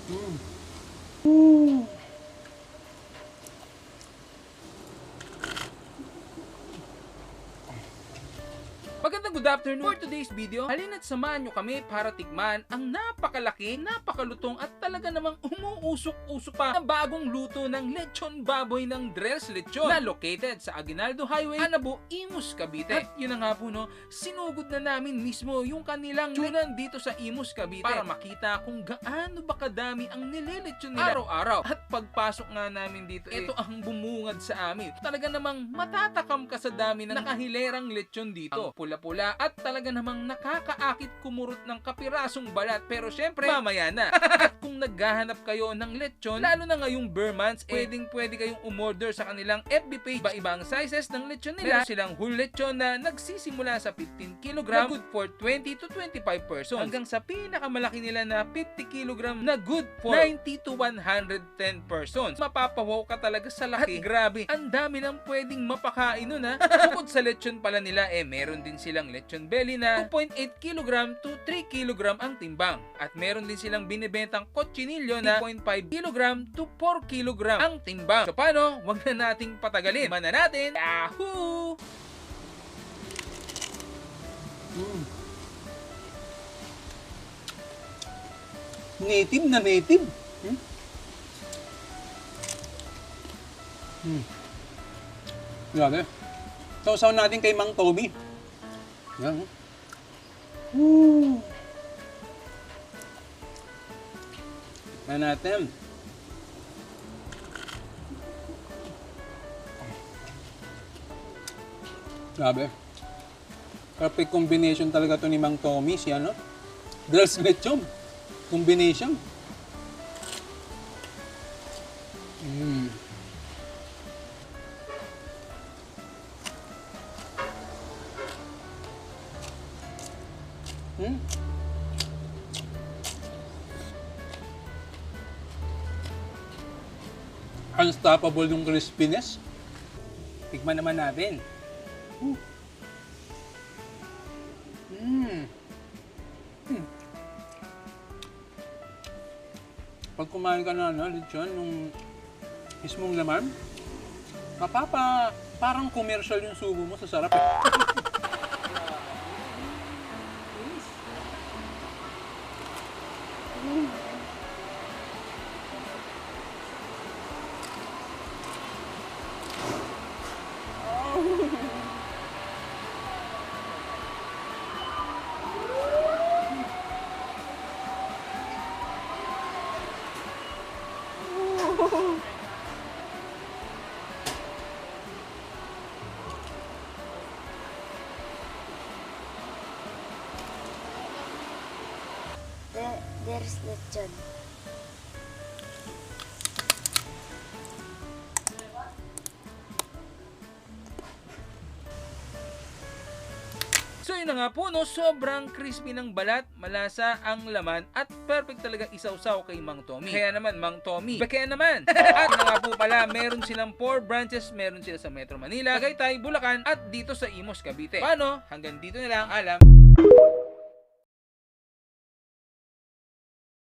Magandang good afternoon. For today's video, halina't samahan nyo kami para tikman ang napakalaki, napakalutong at talaga namang umuusok-usok pa na bagong luto ng lechon baboy ng Drell's Lechon na located sa Aguinaldo Highway, Anabo, Imus, Cavite. At yun na nga po, sinugod na namin mismo yung kanilang tunan dito sa Imus, Cavite para makita kung gaano ba kadami ang nililechon nila araw-araw. At pagpasok nga namin dito, ito ang bumungad sa amin. Talaga namang matatakam ka sa dami ng nakahilerang lechon dito. Pula-pula at talaga namang nakakaakit kumurot ng kapirasong balat, pero syempre mamaya na. At kung naghahanap kayo ng lechon, lalo na ngayong Burr months, pwede kayong umorder sa kanilang FB page. Iba-iba ang sizes ng lechon nila. Meron silang whole lechon na nagsisimula sa 15 kg na good for 20 to 25 persons hanggang sa pinakamalaki nila na 50 kg na good for 90 to 110 persons. Mapapawaw ka talaga sa laki. Grabe, ang dami nang pwedeng mapakain nun ha. Bukod sa lechon pala nila, meron din silang lechon belly na 2.8 kg to 3 kg ang timbang. At meron din silang binibentang cochinillo na 2.5 kg to 4 kg ang timbang. So paano? Wag na nating patagalin. Mana natin. Yahoo! Native na native. Grabe. Sausaw natin kay Mang Tommy. Yan. Yan natin. Grabe. Perfect combination talaga to ni Mang Tommy. Siya, no? Drell's Lechon. Combination. Unstoppable yung crispiness. Tikman naman natin. Pag kumain ka na lechon, yung mismong laman, parang commercial yung subo mo, sa sarap eh. There's lechon. So yun na nga po, sobrang crispy ng balat, malasa ang laman, at perfect talaga isawsaw kay Mang Tommy. Kaya naman, Mang Tommy, kaya naman! At na nga po pala, meron silang 4 branches, meron sila sa Metro Manila, Tagaytay, Bulacan, at dito sa Imus, Cavite. Paano? Hanggang dito na lang, alam.